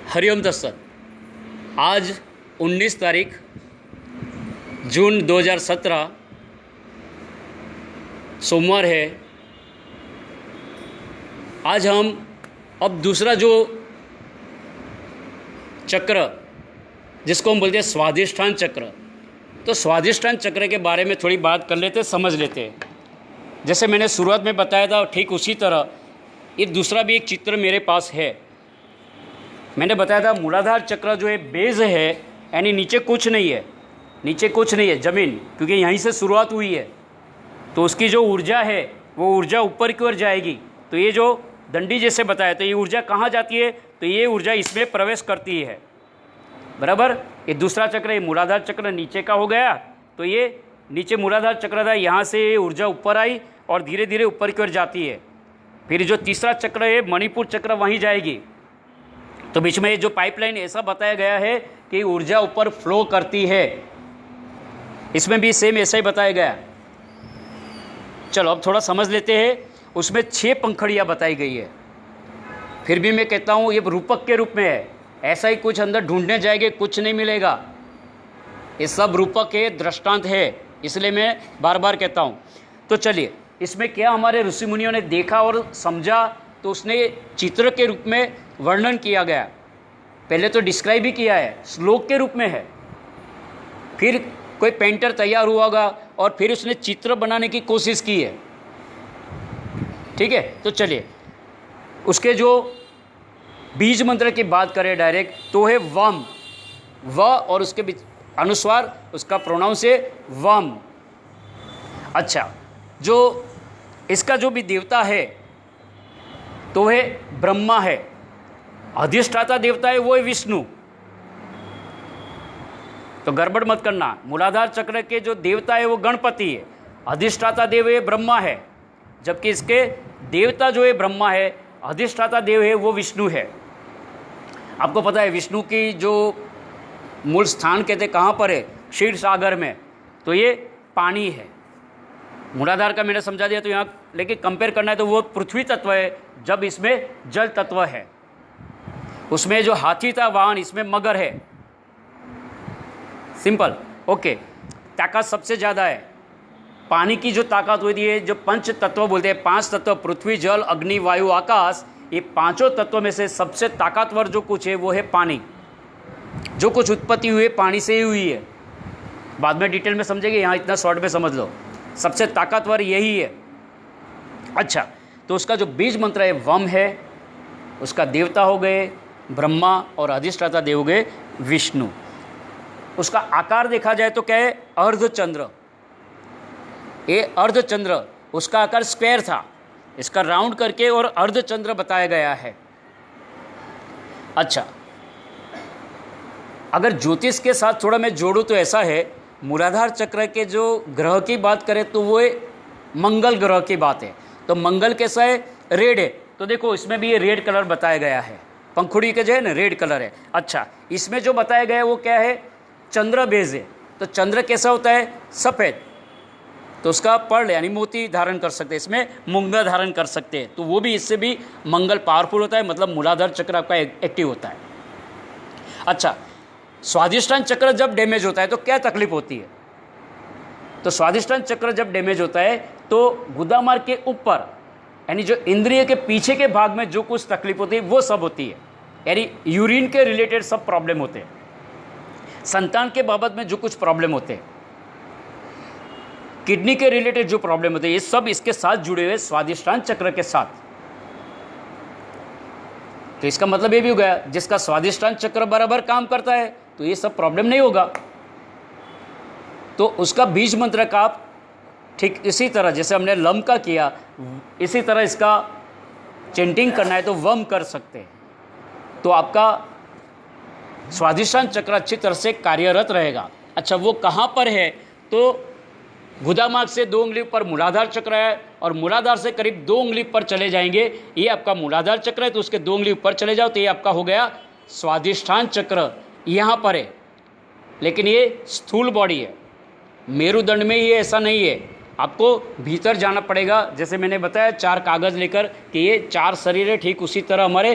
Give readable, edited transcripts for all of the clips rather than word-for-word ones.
हरिओम दत्सत। आज 19 तारीख जून 2017 सोमवार है। आज हम अब दूसरा जो चक्र जिसको हम बोलते हैं स्वाधिष्ठान चक्र, तो स्वाधिष्ठान चक्र के बारे में थोड़ी बात कर लेते, समझ लेते हैं। जैसे मैंने शुरुआत में बताया था ठीक उसी तरह ये दूसरा भी एक चित्र मेरे पास है। मैंने बताया था मूलाधार चक्र जो है बेज है, यानी नीचे कुछ नहीं है, नीचे कुछ नहीं है ज़मीन, क्योंकि यहीं से शुरुआत हुई है। तो उसकी जो ऊर्जा है वो ऊर्जा ऊपर की ओर जाएगी। तो ये जो डंडी जैसे बताया, तो ये ऊर्जा कहाँ जाती है? तो ये ऊर्जा इसमें प्रवेश करती है, बराबर। ये दूसरा चक्र, ये मूलाधार चक्र नीचे का हो गया। तो ये नीचे मूलाधार चक्र था, यहाँ से ये ऊर्जा ऊपर आई और धीरे धीरे ऊपर की ओर जाती है। फिर जो तीसरा चक्र है मणिपुर चक्र, वहीं जाएगी। तो बीच में ये जो पाइपलाइन ऐसा बताया गया है कि ऊर्जा ऊपर फ्लो करती है, इसमें भी सेम ऐसा ही बताया गया। चलो अब थोड़ा समझ लेते हैं। उसमें 6 पंखड़ियाँ बताई गई है। फिर भी मैं कहता हूँ ये रूपक के रूप में है, ऐसा ही कुछ अंदर ढूंढने जाएंगे कुछ नहीं मिलेगा। ये सब रूपक है, दृष्टांत है, इसलिए मैं बार बार कहता हूँ। तो चलिए, इसमें क्या हमारे ऋषि मुनियों ने देखा और समझा, तो उसने चित्र के रूप में वर्णन किया गया। पहले तो डिस्क्राइब ही किया है, श्लोक के रूप में है। फिर कोई पेंटर तैयार हुआ होगा और फिर उसने चित्र बनाने की कोशिश की है। ठीक है, तो चलिए उसके जो बीज मंत्र की बात करें डायरेक्ट, तो है वम, व और उसके बीच अनुस्वार, उसका प्रोनाउंस है वम। अच्छा, जो इसका जो भी देवता है तो है ब्रह्मा है, अधिष्ठाता देवता है वो है विष्णु। तो गड़बड़ मत करना, मूलाधार चक्र के जो देवता है वो गणपति है, अधिष्ठाता देव है ब्रह्मा है, जबकि इसके देवता जो है ब्रह्मा है, अधिष्ठाता देव है वो विष्णु है। आपको पता है विष्णु की जो मूल स्थान कहते कहाँ पर है? क्षीर सागर में। तो ये पानी है। मूलाधार का मैंने समझा दिया, तो यहाँ लेकिन कंपेयर करना है तो वो पृथ्वी तत्व है, जब इसमें जल तत्व है। उसमें जो हाथी था वाहन, इसमें मगर है। Simple, okay. ताकत सबसे ज़्यादा है पानी की, जो ताकत होती है, जो पंच तत्व बोलते हैं, 5 तत्व, पृथ्वी जल अग्नि वायु आकाश, ये पांचों तत्वों में से सबसे ताकतवर जो कुछ है वो है पानी। जो कुछ उत्पत्ति हुई है पानी से ही हुई है। बाद में डिटेल में समझेंगे, यहाँ इतना शॉर्ट में समझ लो, सबसे ताकतवर यही है। अच्छा, तो उसका जो बीज मंत्र है वम है, उसका देवता हो गए ब्रह्मा और अधिष्ठाता देव हो गए विष्णु। उसका आकार देखा जाए तो क्या है? अर्धचंद्र। ये अर्धचंद्र, उसका आकार स्क्वायर था, इसका राउंड करके और अर्धचंद्र बताया गया है। अच्छा, अगर ज्योतिष के साथ थोड़ा मैं जोड़ूं तो ऐसा है, मूलाधार चक्र के जो ग्रह की बात करें तो वो मंगल ग्रह की बात है। तो मंगल कैसा है? रेड है। तो देखो इसमें भी ये रेड कलर बताया गया है, पंखुड़ी के जो है ना रेड कलर है। अच्छा, इसमें जो बताया गया है वो क्या है? चंद्र बेज है। तो चंद्र कैसा होता है? सफ़ेद। तो उसका पर्ल यानी मोती धारण कर सकते हैं, इसमें मूंगा धारण कर सकते हैं। तो वो भी, इससे भी मंगल पावरफुल होता है, मतलब मूलाधार चक्र आपका एक्टिव होता है। अच्छा, स्वाधिष्ठान चक्र जब डैमेज होता है तो क्या तकलीफ होती है? तो स्वाधिष्ठान चक्र जब डैमेज होता है तो गुदामार्ग के ऊपर, यानी जो इंद्रिय के पीछे के भाग में जो कुछ तकलीफ होती है वो सब होती है। यानी यूरिन के रिलेटेड सब प्रॉब्लम होते हैं, संतान के बाबत में जो कुछ प्रॉब्लम होते हैं, किडनी के रिलेटेड जो प्रॉब्लम होते हैं, ये सब इसके साथ जुड़े हुए स्वाधिष्ठान चक्र के साथ। तो इसका मतलब ये भी हो गया, जिसका स्वाधिष्ठान चक्र बराबर काम करता है तो ये सब प्रॉब्लम नहीं होगा। तो उसका बीज मंत्र का आप ठीक इसी तरह जैसे हमने लम का किया, इसी तरह इसका चेंटिंग करना है तो वम कर सकते हैं। तो आपका स्वाधिष्ठान चक्र अच्छी तरह से कार्यरत रहेगा। अच्छा, वो कहाँ पर है? तो गुदामार्ग से 2 उंगली पर मूलाधार चक्र है, और मूलाधार से करीब 2 उंगली पर चले जाएंगे, ये आपका मूलाधार चक्र है। तो उसके 2 उंगली ऊपर चले जाओ तो ये आपका हो गया स्वाधिष्ठान चक्र, यहाँ पर है। लेकिन ये स्थूल बॉडी है, मेरुदंड में ये ऐसा नहीं है, आपको भीतर जाना पड़ेगा। जैसे मैंने बताया 4 कागज़ लेकर कि ये 4 शरीर है, ठीक उसी तरह हमारे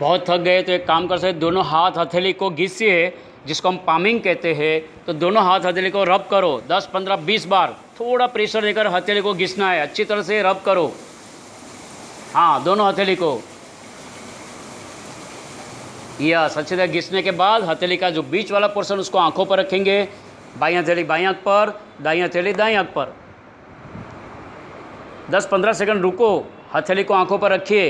बहुत थक गए तो एक काम कर सकते, दोनों हाथ हथेली को घिसिए, जिसको हम पामिंग कहते हैं। तो दोनों हाथ हथेली को रब करो 10, 15, 20 बार, थोड़ा प्रेशर देकर हथेली को घिसना है, अच्छी तरह से रब करो। हाँ, दोनों हथेली को, यस, अच्छी तरह घिसने के बाद हथेली का जो बीच वाला पोर्शन उसको आंखों पर रखेंगे। बाईं हथेली बाईं आंख पर, दाईं हथेली दाईं आंख पर। 10-15 सेकंड रुको, हथेली को आंखों पर रखिए।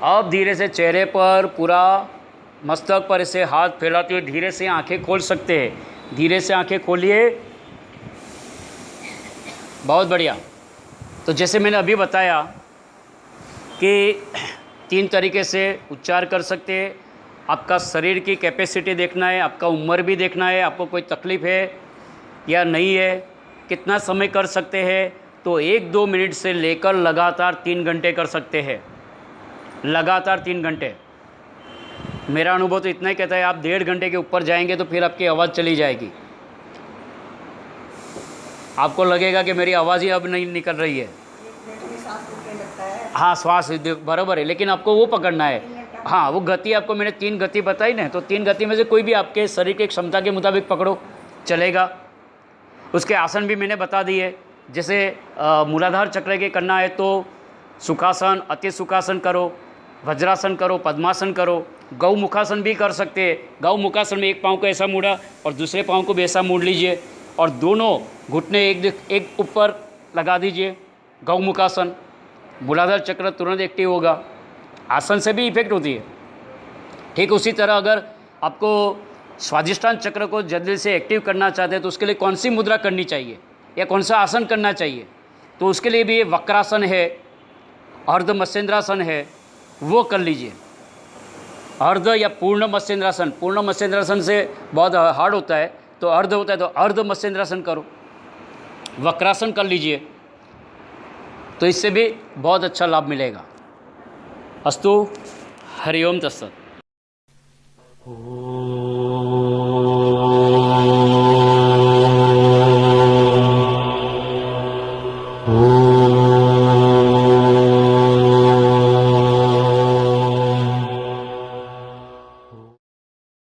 अब धीरे से चेहरे पर, पूरा मस्तक पर इसे हाथ फैलाते हुए धीरे से आंखें खोल सकते हैं। धीरे से आंखें खोलिए, बहुत बढ़िया। तो जैसे मैंने अभी बताया कि 3 तरीके से उच्चार कर सकते हैं। आपका शरीर की कैपेसिटी देखना है, आपका उम्र भी देखना है, आपको कोई तकलीफ़ है या नहीं है, कितना समय कर सकते हैं। तो 1-2 मिनट से लेकर लगातार 3 घंटे कर सकते हैं, लगातार 3 घंटे। मेरा अनुभव तो इतना ही कहता है, आप 1.5 घंटे के ऊपर जाएंगे तो फिर आपकी आवाज़ चली जाएगी, आपको लगेगा कि मेरी आवाज़ ही अब नहीं निकल रही है। हाँ, श्वास बराबर है, लेकिन आपको वो पकड़ना है। हाँ, वो गति आपको मैंने 3 गति बताई ना, तो 3 गति में से कोई भी आपके शरीर की क्षमता के मुताबिक पकड़ो, चलेगा। उसके आसन भी मैंने बता दिए। जैसे मूलाधार चक्र के करना है तो सुखासन, अति सुखासन करो, वज्रासन करो, पद्मासन करो, गौ मुखासन भी कर सकते हैं। गौ मुखासन में एक पाँव को ऐसा मोड़ा और दूसरे पाँव को भी ऐसा मोड़ लीजिए और दोनों घुटने एक ऊपर लगा दीजिए, गौ मुखासन। मूलाधार चक्र तुरंत एक्टिव होगा, आसन से भी इफेक्ट होती है। ठीक उसी तरह अगर आपको स्वादिष्टान चक्र को जल्दी से एक्टिव करना चाहते हैं तो उसके लिए कौन सी मुद्रा करनी चाहिए या कौन सा आसन करना चाहिए, तो उसके लिए भी ये वक्रासन है, अर्ध मत्स्येंद्रासन है, वो कर लीजिए। अर्ध या पूर्ण मत्स्येंद्रासन, पूर्ण मत्स्येंद्रासन से बहुत हार्ड होता है, तो अर्ध होता है तो अर्ध मत्स्येंद्रासन करो, वक्रासन कर लीजिए, तो इससे भी बहुत अच्छा लाभ मिलेगा। अस्तु, हरिओम तत्सत।